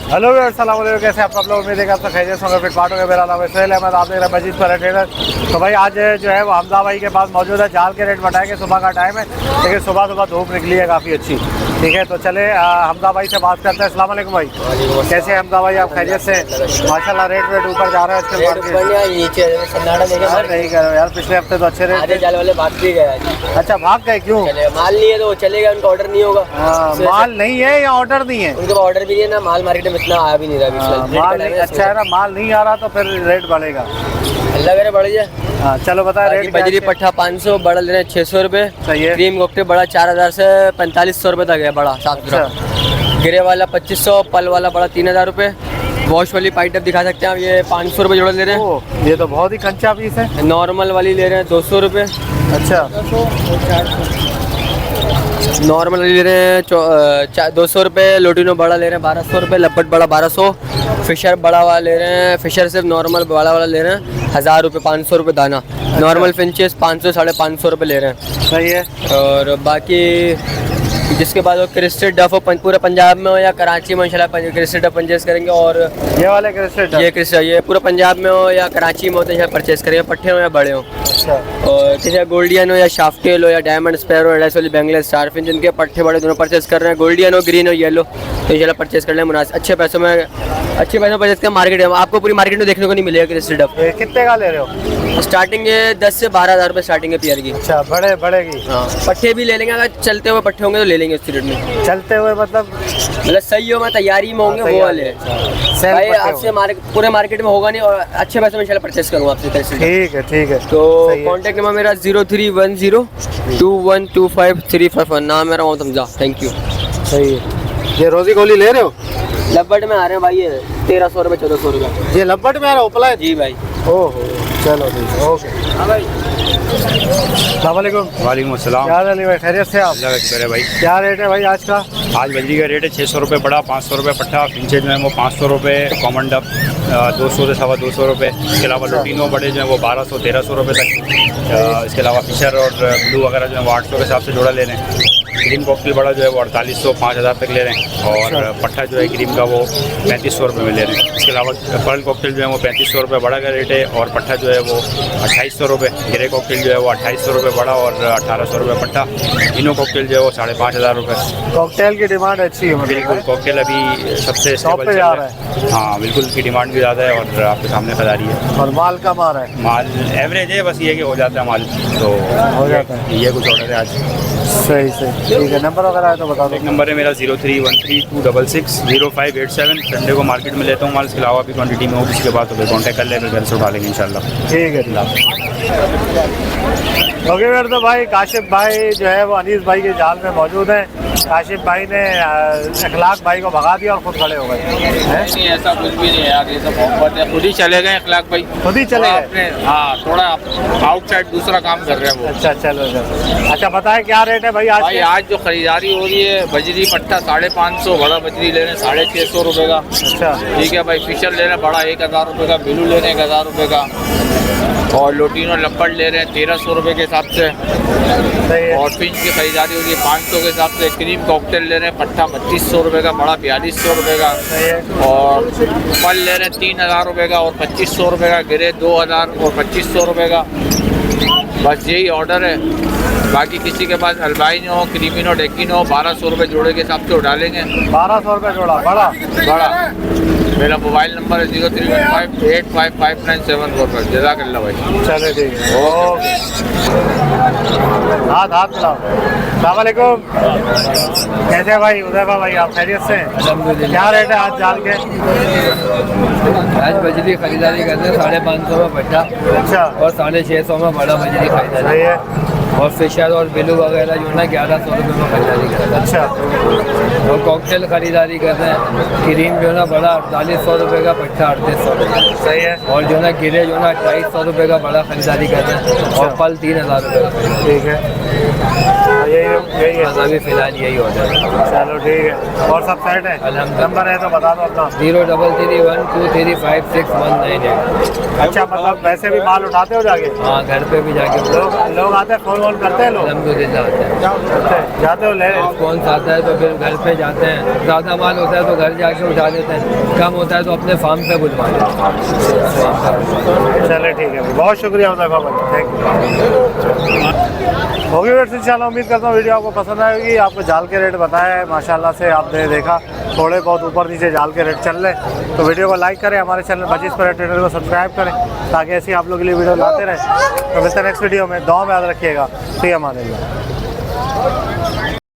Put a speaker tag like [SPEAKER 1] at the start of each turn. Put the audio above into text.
[SPEAKER 1] Hello अस्सलाम वालेकुम, कैसे आप सब लोग? उम्मीद है कि आप सब खैरियत से होंगे, फिट फाट होंगे। मेरा नाम है सोहेल अहमद, आप देख रहे हैं मजीद पर ट्रेडर। तो भाई आज जो है वो हमजा भाई के पास मौजूद है। जाल के रेट बताएंगे, सुबह का टाइम है लेकिन सुबह सुबह धूप निकली है काफ़ी अच्छी। ठीक है, तो चले हमजा भाई से बात करते हैं। अस्सलाम वालेकुम भाई, कैसे हैं हमजा भाई? आप खैरियत से? माशाल्लाह रेट वेट ऊपर जा रहा है आजकल मार्केट। नहीं करो यार, पिछले हफ्ते तो अच्छे रेट
[SPEAKER 2] जाल वाले भाग भी गए।
[SPEAKER 1] अच्छा, भाग गए क्यों?
[SPEAKER 2] माल नहीं है तो चलेगा, उनका ऑर्डर नहीं होगा।
[SPEAKER 1] माल नहीं है या ऑर्डर नहीं है?
[SPEAKER 2] उनके पास ऑर्डर भी नहीं है ना, माल मार्केट में इतना आया भी नहीं रहा।
[SPEAKER 1] माल अच्छा है ना, माल नहीं आ रहा तो फिर रेट बढ़ेगा।
[SPEAKER 2] अल्लाह करे बढ़ जाए।
[SPEAKER 1] हाँ चलो बताए रेट।
[SPEAKER 2] बजरी पट्टा 500, बड़ा ले रहे हैं 600 रुपये।
[SPEAKER 1] सही है।
[SPEAKER 2] क्रीम कॉकटेल बड़ा 4000 से 4500 रुपये तक है बड़ा, 700। गिरे वाला 2500, पल वाला बड़ा 3000 रुपये। वॉश वाली पाइटअप दिखा सकते हैं आप, ये 500 रुपये जोड़ा ले रहे हैं।
[SPEAKER 1] ये तो बहुत ही कंचा पीस है।
[SPEAKER 2] नॉर्मल वाली ले रहे हैं 200 रुपये।
[SPEAKER 1] अच्छा,
[SPEAKER 2] नॉर्मल ले रहे हैं 200 रुपये। लोटिनो बड़ा ले रहे हैं 1200 रुपये। लपट बड़ा 1200। फिशर बड़ा वाला ले रहे हैं, फिशर सिर्फ नॉर्मल बड़ा वाला ले रहे हैं 1000 रुपये, 500 रुपये दाना। नॉर्मल फिंचेस 500 550 रुपये ले रहे हैं।
[SPEAKER 1] सही है।
[SPEAKER 2] और बाकी जिसके बाद वो क्रिस्टेड डफ पूरे पंजाब में हो या कराची में इंशाल्लाह क्रिस्टेड डफ परचेस करेंगे। और
[SPEAKER 1] ये वाले क्रिस्टेड,
[SPEAKER 2] ये क्रिस्टेड ये पूरा पंजाब में हो या कराची में हो तो यहाँ परचेस करेंगे, पट्टे हो या बड़े हो।
[SPEAKER 1] अच्छा।
[SPEAKER 2] और किसी गोल्डियन हो या शाफ्टेल हो या डायमंड स्पैरो, एडेस वाली बेंगलेस, स्टारफिन, जिनके पट्टे बड़े दोनों परचेस कर रहे हैं, गोल्डियन हो, ग्रीन हो, येलो, तो इंशाल्लाह परचेस कर लें मुनासिब अच्छे पैसों में परचेस कर। मार्केट है आपको पूरी मार्केट में देखने को नहीं मिलेगा क्रिस्टेड डफ।
[SPEAKER 1] कितने का ले रहे हो?
[SPEAKER 2] स्टार्टिंग है 10 से 12,000 रुपये स्टार्टिंग है पेयर की।
[SPEAKER 1] अच्छा, बड़े बड़े की।
[SPEAKER 2] हाँ, पट्टे भी ले लेंगे, अगर चलते हुए पट्टे होंगे तो ले लेंगे उस रेट में।
[SPEAKER 1] चलते हुए मतलब
[SPEAKER 2] सही हो, मैं तैयारी में होंगे वो वाले भाई। आपसे पूरे मार्केट में होगा नहीं और अच्छे पैसे में इंशाल्लाह परचेस करूँगा आपसे।
[SPEAKER 1] ठीक है ठीक है।
[SPEAKER 2] तो कॉन्टैक्ट नंबर मेरा 0310212535। नाम मेरा मोहम्मद हमजा। Thank you.
[SPEAKER 1] सही है। ये रोजी गोली ले रहे हो?
[SPEAKER 2] लब्बट में आ रहे हैं भाई, ये 1300 रुपये 1400 रुपये।
[SPEAKER 1] ये लब्बट में आ रहा है उपला है?
[SPEAKER 2] जी भाई।
[SPEAKER 1] ओहो, चलो ठीक है, ओके।
[SPEAKER 2] हाँ भाई।
[SPEAKER 1] वालेकुम।
[SPEAKER 3] वालेकुम अस्सलाम।
[SPEAKER 1] क्या हाल है भाई, खैरियत से आप?
[SPEAKER 3] है भाई।
[SPEAKER 1] क्या रेट है भाई आज का?
[SPEAKER 3] आज बजरी का रेट है 600 रुपये बड़ा, 500 रुपये पट्टा। फिंचेज में वो 500 रुपये, कॉमन डब 200 से 225 रुपये। इसके अलावा लोटिनो बड़े जो हैं वो 1200 1300 रुपये तक। इसके अलावा फिशर और ब्लू वगैरह जो है वो 800 के हिसाब से जोड़ा ले रहे हैं। क्रीम कॉकटेल बड़ा जो है वो 4800 5000 तक ले रहे हैं। और पट्टा जो है क्रीम का वो 3500 रुपये में ले रहे हैं। इसके अलावा पर्ल कॉकटेल जो है वो 3500 रुपये बड़ा का रेट है। और पट्टा जो है वो 2800 रुपये। ग्रे कॉकटेल जो है वो 2800 रुपये बड़ा और 1800 रुपये पट्टा। इनो कॉकटेल जो है वो 5500 रुपये।
[SPEAKER 1] कॉकटेल की डिमांड अच्छी है
[SPEAKER 3] बिल्कुल, कॉकटेल अभी सबसे स्टेबल चल रहा है। हाँ बिल्कुल, की डिमांड भी ज़्यादा है और आपके सामने खरीदारी है।
[SPEAKER 1] और माल कम आ रहा है?
[SPEAKER 3] माल एवरेज है, बस ये कि हो जाता है माल तो
[SPEAKER 1] हो जाता है।
[SPEAKER 3] ये कुछ ऑर्डर है आज।
[SPEAKER 1] सही सही, ठीक है। नंबर वगैरह है तो बता दो।
[SPEAKER 3] एक नंबर है मेरा 031326600587। संडे को मार्केट में लेता हूँ माल, इसके अलावा भी क्वांटिटी में हो उसके बाद तो फिर कॉन्टैक्ट कर ले, फिर घर से उठा लेंगे इंशाल्लाह।
[SPEAKER 1] ठीक है। ओके फिर तो भाई काशिफ भाई जो है वो अनीस भाई के जाल में मौजूद है। काशिफ भाई ने अखलाक भाई को भगा दिया और खुद खड़े हो गए।
[SPEAKER 4] नहीं ऐसा कुछ भी नहीं है यार, ये सब मोहब्बत है। खुद ही चले गए अखलाक भाई,
[SPEAKER 1] खुद ही चले गए।
[SPEAKER 4] हाँ, थोड़ा आउटसाइड दूसरा काम कर रहे हैं वो।
[SPEAKER 1] अच्छा चलो चलो। अच्छा बताए क्या रेट है भाई आज?
[SPEAKER 4] भाई आज जो खरीदारी हो रही है, बजरी पट्टा 550, बड़ा बजरी ले रहे हैं 650 रुपये का।
[SPEAKER 1] अच्छा
[SPEAKER 4] ठीक है भाई। फिशर ले रहे हैं बड़ा 1000 रुपये का। बिलू ले रहे हैं 1000 रुपये का। और लोटिनो लपड़ ले रहे हैं 1300 रुपये के हिसाब से। और फिंच की खरीदारी हो रही है 500 के हिसाब से। क्रीम कॉकटेल ले रहे हैं पट्टा 2500 रुपये का, बड़ा 4200 रुपये का। और फल ले रहे हैं 3000 रुपये का और 2500 रुपये का। गिरे 2000 और 2500 रुपये का। बस यही ऑर्डर है। बाकी किसी के पास अल्बाइनो, क्रीमिनो, डेकिनो 1200 रुपये जोड़े के हिसाब से उठा लेंगे।
[SPEAKER 1] 1200 रुपये जोड़ा बड़ा
[SPEAKER 4] बड़ा। मेरा मोबाइल नंबर है 0315855974 पर। जज़ाकल्लाह भाई।
[SPEAKER 1] चलो ठीक है, ओके। हाथ मिलाओ। अस्सलाम वालेकुम, कैसे भाई उदैबा भाई, आप खैरियत से हैं? क्या रेट है आज जाल के?
[SPEAKER 2] आज बजरी खरीदारी करते हैं 550 में पट्टा।
[SPEAKER 1] अच्छा।
[SPEAKER 2] और 650 में बड़ा बजरी खरीदारी।
[SPEAKER 1] सही है।
[SPEAKER 2] और फिशर और बिलू वगैरह जो है ना 1100 रुपये में खरीदारी करते हैं।
[SPEAKER 1] अच्छा।
[SPEAKER 2] और कॉकटेल खरीदारी करते हैं। क्रीम जो है ना बड़ा 4800 रुपये का, पट्टा 3800 रुपये।
[SPEAKER 1] सही है।
[SPEAKER 2] और जो है ना गिरे जो है ना 2800 रुपये का बड़ा खरीदारी करते हैं। और पल 3000 रुपये।
[SPEAKER 1] ठीक है। यही है।
[SPEAKER 5] बस अभी फिलहाल यही ऑर्डर है।
[SPEAKER 1] चलो ठीक है, और सब सेट है।
[SPEAKER 5] अल्हम्दुलिल्लाह।
[SPEAKER 1] नंबर है तो बता दो अपना।
[SPEAKER 5] 0331235619।
[SPEAKER 1] अच्छा, मतलब वैसे भी माल उठाते हो जाके?
[SPEAKER 5] हाँ, घर पे भी जाके
[SPEAKER 1] लोग आते हैं, फोन वोन करते हैं लोग?
[SPEAKER 5] अल्हम्दुलिल्लाह आते हैं।
[SPEAKER 1] जाते हो ले?
[SPEAKER 5] कौन सा आता है तो फिर घर पे जाते हैं, ज़्यादा माल होता है तो घर जाके उठा लेते हैं, कम होता है तो अपने फार्म पे बुलवा लेते हैं।
[SPEAKER 1] चले ठीक है, बहुत शुक्रिया हुज़ैफा भाई, थैंक यू। होगी वेट इंशाल्लाह, उम्मीद करता हूँ वीडियो आपको पसंद आएगी। आपको जाल के रेट बताया है, माशाल्लाह से आपने देखा थोड़े बहुत ऊपर नीचे जाल के रेट चल रहे, तो वीडियो को लाइक करें, हमारे चैनल बजीज पर ट्रेडर को सब्सक्राइब करें ताकि ऐसी आप लोग के लिए वीडियो लाते रहें। तो मिलते हैं नेक्स्ट वीडियो में, दुआ में याद रखिएगा। फ़ी अमान अल्लाह।